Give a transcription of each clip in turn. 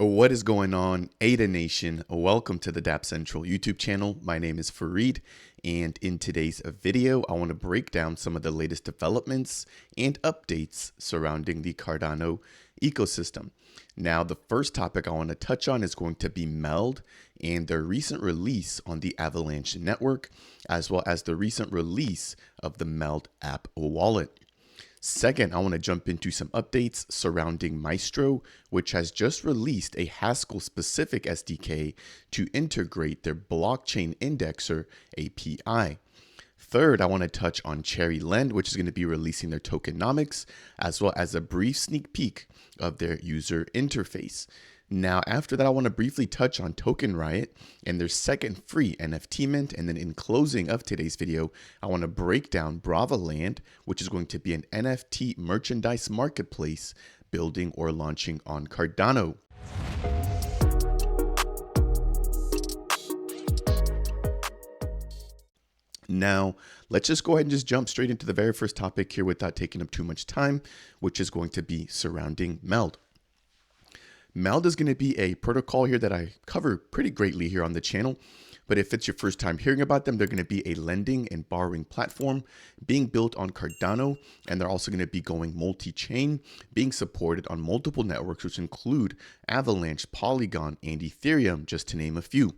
What is going on, Ada Nation? Welcome to the Dapp Central YouTube channel. My name is Fareed, and in today's video, I want to break down some of the latest developments and updates surrounding the Cardano ecosystem. Now, the first topic I want to touch on is going to be MELD and their recent release on the Avalanche network, as well as the recent release of the MELDapp wallet. Second, I want to jump into some updates surrounding Maestro, which has just released a Haskell specific SDK to integrate their blockchain indexer API. Third, I want to touch on CherryLend, which is going to be releasing their tokenomics, as well as a brief sneak peek of their user interface. Now, after that, I want to briefly touch on TokenRiot and their second free NFT mint. And then in closing of today's video, I want to break down Bravaland, which is going to be an NFT merchandise marketplace building or launching on Cardano. Now, let's just go ahead and just jump straight into the very first topic here without taking up too much time, which is going to be surrounding MELD. MELD is going to be a protocol here that I cover pretty greatly here on the channel, but if it's your first time hearing about them, they're going to be a lending and borrowing platform being built on Cardano, and they're also going to be going multi-chain, being supported on multiple networks, which include Avalanche, Polygon, and Ethereum, just to name a few.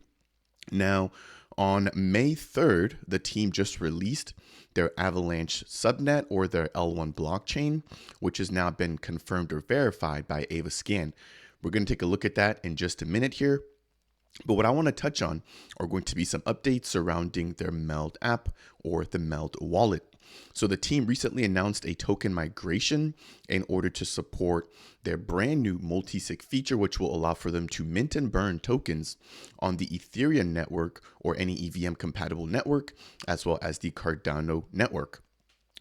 Now, on May 3rd, the team just released their Avalanche subnet or their L1 blockchain, which has now been confirmed or verified by AVAscan. We're going to take a look at that in just a minute here. But what I want to touch on are going to be some updates surrounding their MELDapp or the MELD wallet. So the team recently announced a token migration in order to support their brand new multi-sig feature, which will allow for them to mint and burn tokens on the Ethereum network or any EVM compatible network, as well as the Cardano network.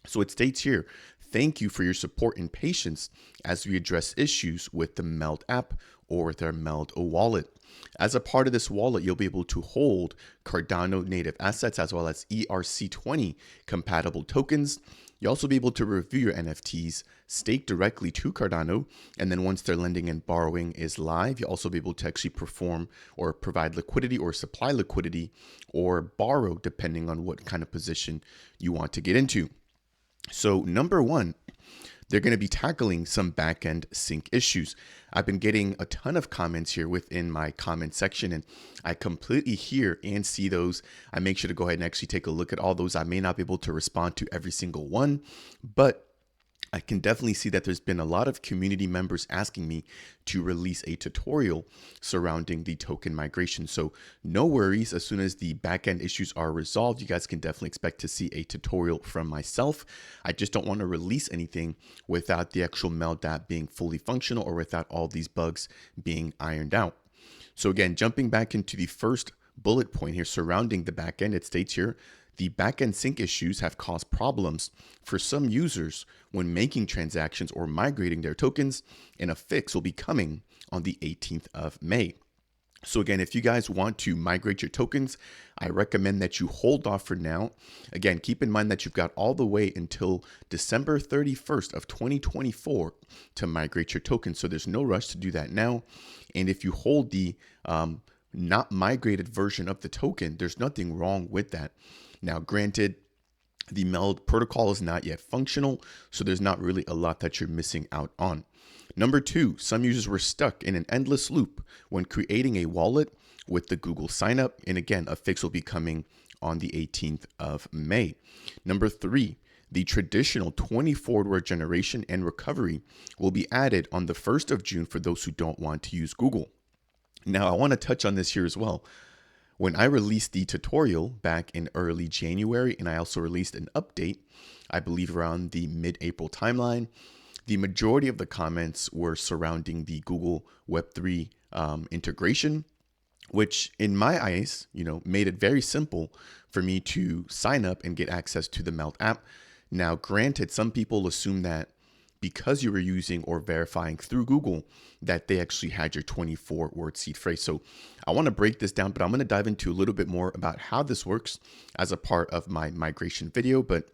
So it states here, thank you for your support and patience as we address issues with the MELDapp or their MELD wallet. As a part of this wallet, you'll be able to hold Cardano native assets as well as ERC20 compatible tokens. You'll also be able to review your NFTs, stake directly to Cardano, and then once their lending and borrowing is live, you'll also be able to actually perform or provide liquidity or supply liquidity or borrow depending on what kind of position you want to get into. So number one, they're going to be tackling some backend sync issues. I've been getting a ton of comments here within my comment section, and I completely hear and see those. I make sure to go ahead and actually take a look at all those. I may not be able to respond to every single one, but I can definitely see that there's been a lot of community members asking me to release a tutorial surrounding the token migration. So no worries, as soon as the backend issues are resolved, you guys can definitely expect to see a tutorial from myself. I just don't want to release anything without the actual MELDapp being fully functional or without all these bugs being ironed out. So again, jumping back into the first bullet point here surrounding the backend, it states here, the backend sync issues have caused problems for some users when making transactions or migrating their tokens, and a fix will be coming on the 18th of May. So again, if you guys want to migrate your tokens, I recommend that you hold off for now. Again, keep in mind that you've got all the way until December 31st of 2024 to migrate your tokens. So there's no rush to do that now. And if you hold the not migrated version of the token, there's nothing wrong with that. Now, granted, the MELD protocol is not yet functional, so there's not really a lot that you're missing out on. Number two, some users were stuck in an endless loop when creating a wallet with the Google signup. And again, a fix will be coming on the 18th of May. Number three, the traditional 24-word generation and recovery will be added on the 1st of June for those who don't want to use Google. Now, I want to touch on this here as well. When I released the tutorial back in early January, and I also released an update, I believe around the mid-April timeline, the majority of the comments were surrounding the Google Web3 integration, which in my eyes, made it very simple for me to sign up and get access to the MELDapp. Now, granted, some people assume that because you were using or verifying through Google, that they actually had your 24-word seed phrase. So I want to break this down, but I'm going to dive into a little bit more about how this works as a part of my migration video. But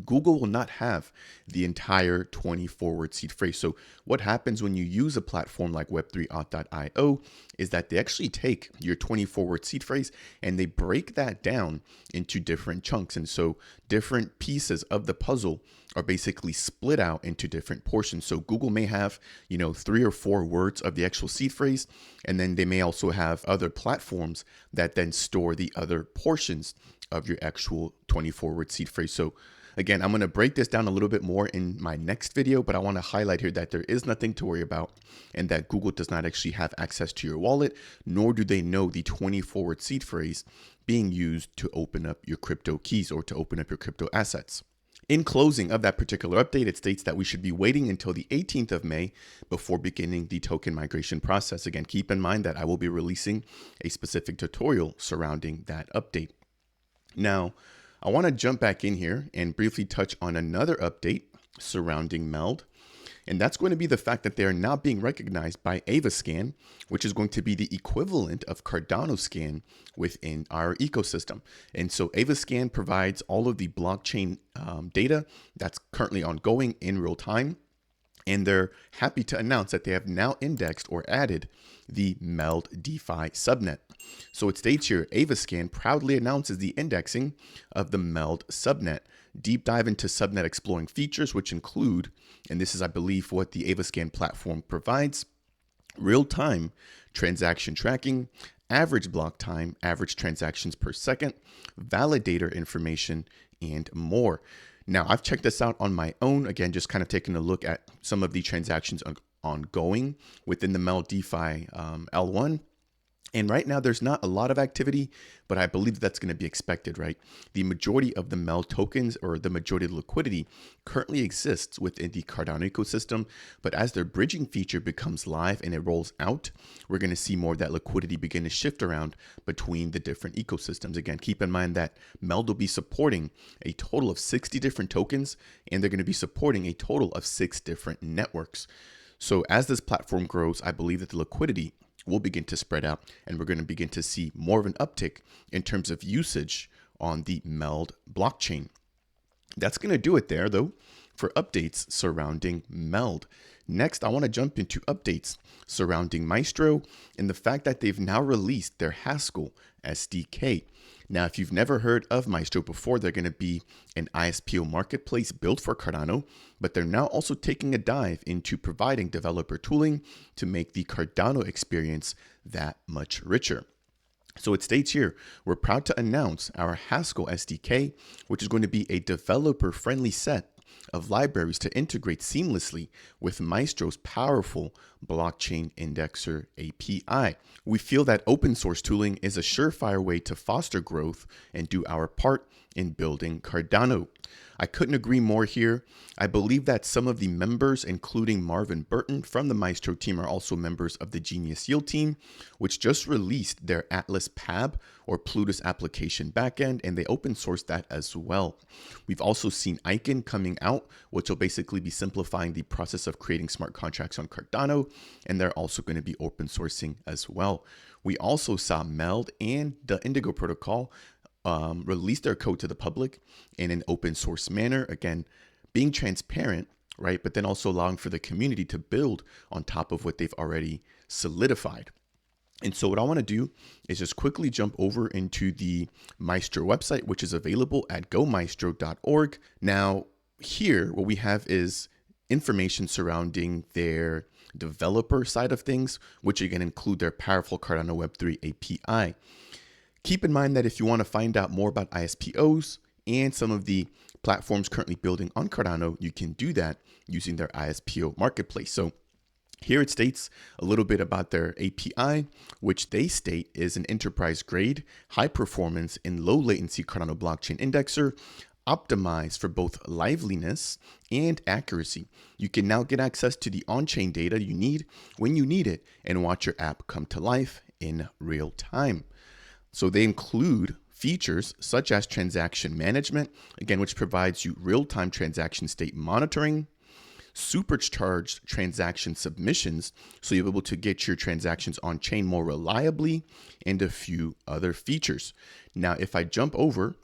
Google will not have the entire 20 forward seed phrase. So what happens when you use a platform like web3auth.io is that they actually take your 20 forward seed phrase and they break that down into different chunks. And so different pieces of the puzzle are basically split out into different portions. So Google may have, 3 or 4 words of the actual seed phrase, and then they may also have other platforms that then store the other portions of your actual 20 forward seed phrase. So again, I'm going to break this down a little bit more in my next video, but I want to highlight here that there is nothing to worry about and that Google does not actually have access to your wallet, nor do they know the 20 forward seed phrase being used to open up your crypto keys or to open up your crypto assets. In closing of that particular update, it states that we should be waiting until the 18th of May before beginning the token migration process. Again, keep in mind that I will be releasing a specific tutorial surrounding that update. Now, I want to jump back in here and briefly touch on another update surrounding MELD. And that's going to be the fact that they are now being recognized by AVAscan, which is going to be the equivalent of Cardano scan within our ecosystem. And so AVAscan provides all of the blockchain data that's currently ongoing in real time. And they're happy to announce that they have now indexed or added the MELD DeFi subnet. So it states here, AVAscan proudly announces the indexing of the MELD subnet. Deep dive into subnet exploring features, which include, and this is, I believe, what the AVAscan platform provides, real-time transaction tracking, average block time, average transactions per second, validator information, and more. Now, I've checked this out on my own, again, just kind of taking a look at some of the transactions ongoing within the MELD DeFi L1. And right now, there's not a lot of activity, but I believe that's going to be expected, right? The majority of the MELD tokens, or the majority of the liquidity, currently exists within the Cardano ecosystem. But as their bridging feature becomes live and it rolls out, we're going to see more of that liquidity begin to shift around between the different ecosystems. Again, keep in mind that MELD will be supporting a total of 60 different tokens, and they're going to be supporting a total of 6 different networks. So as this platform grows, I believe that the liquidity will begin to spread out, and we're going to begin to see more of an uptick in terms of usage on the MELD blockchain. That's going to do it there, though, for updates surrounding MELD. Next, I want to jump into updates surrounding Maestro and the fact that they've now released their Haskell SDK. Now, if you've never heard of Maestro before, they're going to be an ISPO marketplace built for Cardano, but they're now also taking a dive into providing developer tooling to make the Cardano experience that much richer. So it states here, we're proud to announce our Haskell SDK, which is going to be a developer-friendly set of libraries to integrate seamlessly with Maestro's powerful blockchain indexer API. We feel that open source tooling is a surefire way to foster growth and do our part in building Cardano. I couldn't agree more here. I believe that some of the members, including Marvin Burton from the Maestro team, are also members of the Genius Yield team, which just released their Atlas PAB or Plutus application backend, and they open sourced that as well. We've also seen Icon coming out, which will basically be simplifying the process of creating smart contracts on Cardano, and they're also going to be open sourcing as well. We also saw MELD and the Indigo protocol release their code to the public in an open source manner, again being transparent, right, but then also allowing for the community to build on top of what they've already solidified. And so what I want to do is just quickly jump over into the Maestro website, which is available at gomaestro.org. Now here what we have is information surrounding their developer side of things, which again include their powerful Cardano Web3 API. Keep in mind that if you want to find out more about ISPOs and some of the platforms currently building on Cardano, you can do that using their ISPO marketplace. So here it states a little bit about their API, which they state is an enterprise grade, high performance and low latency Cardano blockchain indexer, optimized for both liveliness and accuracy. You can now get access to the on-chain data you need when you need it and watch your app come to life in real time. So they include features such as transaction management, again, which provides you real-time transaction state monitoring, supercharged transaction submissions, so you're able to get your transactions on chain more reliably, and a few other features. Now, if I jump over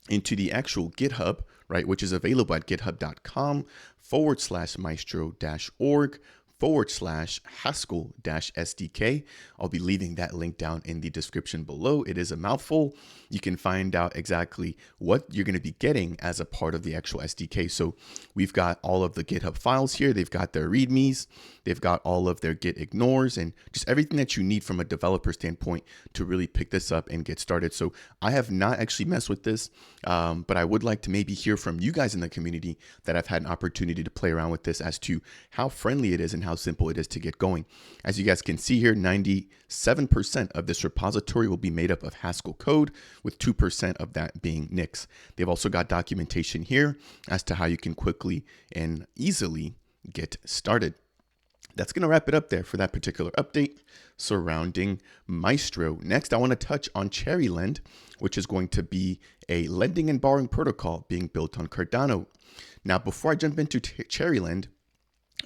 into the actual GitHub, right, which is available at github.com/maestro-org/Haskell-SDK. I'll be leaving that link down in the description below. It is a mouthful. You can find out exactly what you're going to be getting as a part of the actual SDK. So we've got all of the GitHub files here. They've got their READMEs. They've got all of their Git ignores and just everything that you need from a developer standpoint to really pick this up and get started. So I have not actually messed with this, but I would like to maybe hear from you guys in the community that have had an opportunity to play around with this as to how friendly it is and how simple it is to get going. As you guys can see here, 97% of this repository will be made up of Haskell code, with 2% of that being Nix. They've also got documentation here as to how you can quickly and easily get started. That's going to wrap it up there for that particular update surrounding Maestro. Next, I want to touch on CherryLend, which is going to be a lending and borrowing protocol being built on Cardano. Now, before I jump into CherryLend,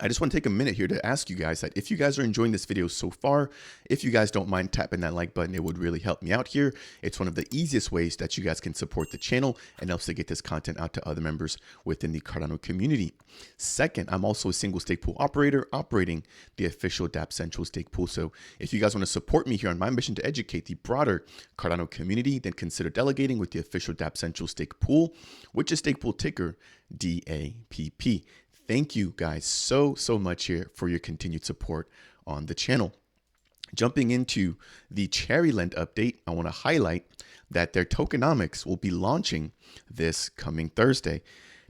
I just want to take a minute here to ask you guys that if you guys are enjoying this video so far, if you guys don't mind tapping that like button, it would really help me out here. It's one of the easiest ways that you guys can support the channel and helps to get this content out to other members within the Cardano community. Second, I'm also a single stake pool operator operating the official Dapp Central stake pool. So if you guys want to support me here on my mission to educate the broader Cardano community, then consider delegating with the official Dapp Central stake pool, which is stake pool ticker DAPP. Thank you guys so much here for your continued support on the channel. Jumping into the CherryLend update, I want to highlight that their tokenomics will be launching this coming Thursday.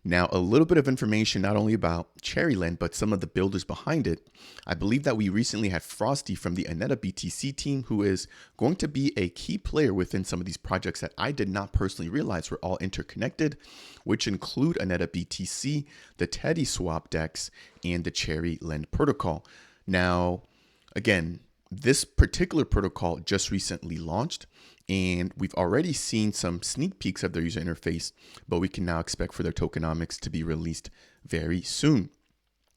Now, a little bit of information not only about CherryLend, but some of the builders behind it. I believe that we recently had Frosty from the Aneta BTC team, who is going to be a key player within some of these projects that I did not personally realize were all interconnected, which include Aneta BTC, the Teddy Swap DEX, and the CherryLend protocol. Now, again, this particular protocol just recently launched, and we've already seen some sneak peeks of their user interface, but we can now expect for their tokenomics to be released very soon.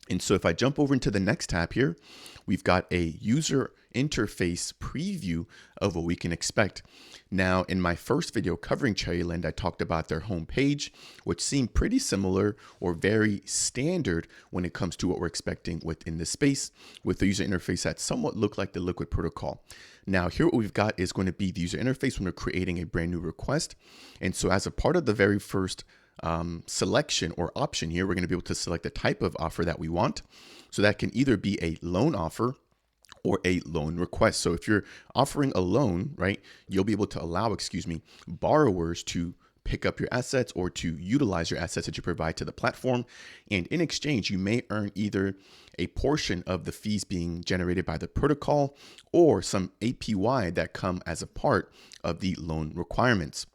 And so if I jump over into the next tab here, we've got a user interface preview of what we can expect. Now, in my first video covering CherryLend, I talked about their homepage, which seemed pretty similar or very standard when it comes to what we're expecting within the space, with the user interface that somewhat looked like the Liquid protocol. Now, here what we've got is going to be the user interface when we're creating a brand new request. And so as a part of the very first selection or option here, we're going to be able to select the type of offer that we want. So that can either be a loan offer or a loan request. So if you're offering a loan, right, you'll be able to allow, borrowers to pick up your assets or to utilize your assets that you provide to the platform. And in exchange, you may earn either a portion of the fees being generated by the protocol or some APY that come as a part of the loan requirements.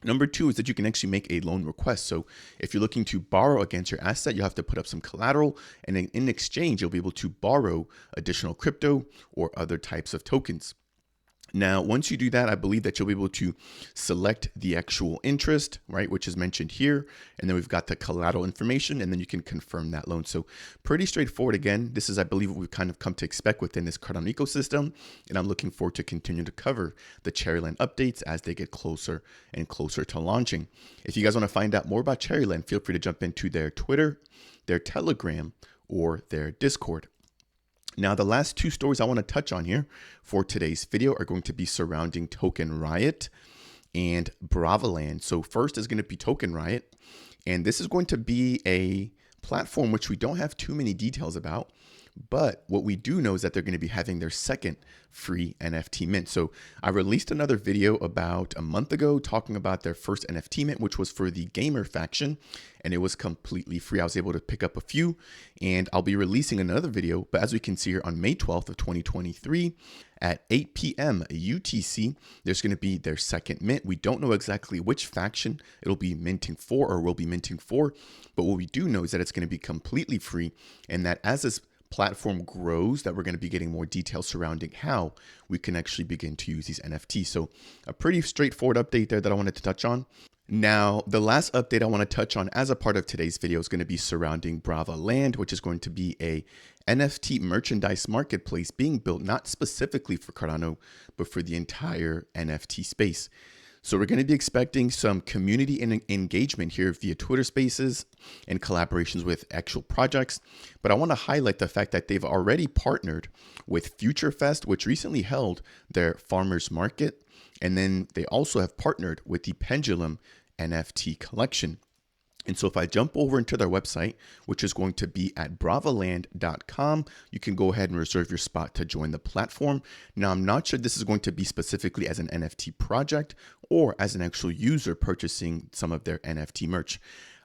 Number two is that you can actually make a loan request. So if you're looking to borrow against your asset, you'll have to put up some collateral, and then in exchange, you'll be able to borrow additional crypto or other types of tokens. Now, once you do that, I believe that you'll be able to select the actual interest, right, which is mentioned here. And then we've got the collateral information, and then you can confirm that loan. So pretty straightforward. Again, this is, I believe, what we've kind of come to expect within this Cardano ecosystem. And I'm looking forward to continue to cover the CherryLend updates as they get closer and closer to launching. If you guys want to find out more about CherryLend, feel free to jump into their Twitter, their Telegram, or their Discord. Now, the last two stories I want to touch on here for today's video are going to be surrounding TokenRiot and Bravaland. So first is going to be TokenRiot, and this is going to be a platform which we don't have too many details about, but what we do know is that they're going to be having their second free NFT mint. So I released another video about a month ago talking about their first NFT mint, which was for the gamer faction, and it was completely free. I was able to pick up a few, and I'll be releasing another video, but as we can see here on May 12th of 2023 at 8 p.m. UTC, there's going to be their second mint. We don't know exactly which faction it'll be minting for or will be minting for, but what we do know is that it's going to be completely free, and that as this platform grows, that we're going to be getting more details surrounding how we can actually begin to use these NFTs. So a pretty straightforward update there that I wanted to touch on. Now, the last update I want to touch on as a part of today's video is going to be surrounding Bravaland, which is going to be a NFT merchandise marketplace being built not specifically for Cardano, but for the entire NFT space. So we're going to be expecting some community engagement here via Twitter Spaces and collaborations with actual projects. But I want to highlight the fact that they've already partnered with FutureFest, which recently held their farmers market. And then they also have partnered with the Pendulum NFT collection. And so if I jump over into their website, which is going to be at bravaland.com, you can go ahead and reserve your spot to join the platform. Now, I'm not sure this is going to be specifically as an NFT project or as an actual user purchasing some of their NFT merch.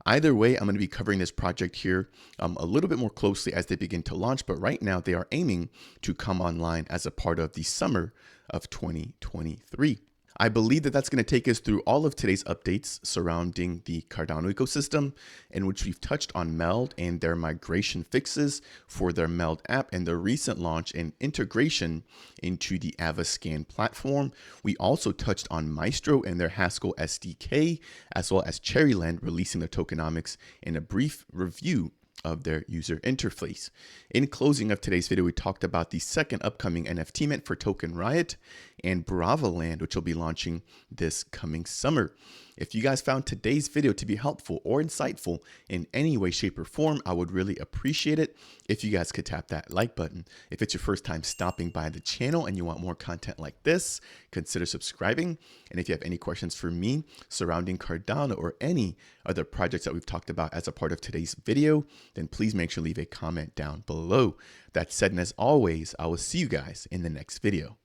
Either way, I'm going to be covering this project here a little bit more closely as they begin to launch. But right now, they are aiming to come online as a part of the summer of 2023. I believe that that's going to take us through all of today's updates surrounding the Cardano ecosystem, in which we've touched on MELD and their migration fixes for their MELDapp and their recent launch and integration into the AVAscan platform. We also touched on Maestro and their Haskell SDK, as well as CherryLend releasing their tokenomics and a brief review of their user interface. In closing of today's video, we talked about the second upcoming NFT mint for TokenRiot and Bravaland, which will be launching this coming summer. If you guys found today's video to be helpful or insightful in any way, shape, or form, I would really appreciate it if you guys could tap that like button. If it's your first time stopping by the channel and you want more content like this, consider subscribing. And if you have any questions for me surrounding Cardano or any other projects that we've talked about as a part of today's video, then please make sure to leave a comment down below. That said, and as always, I will see you guys in the next video.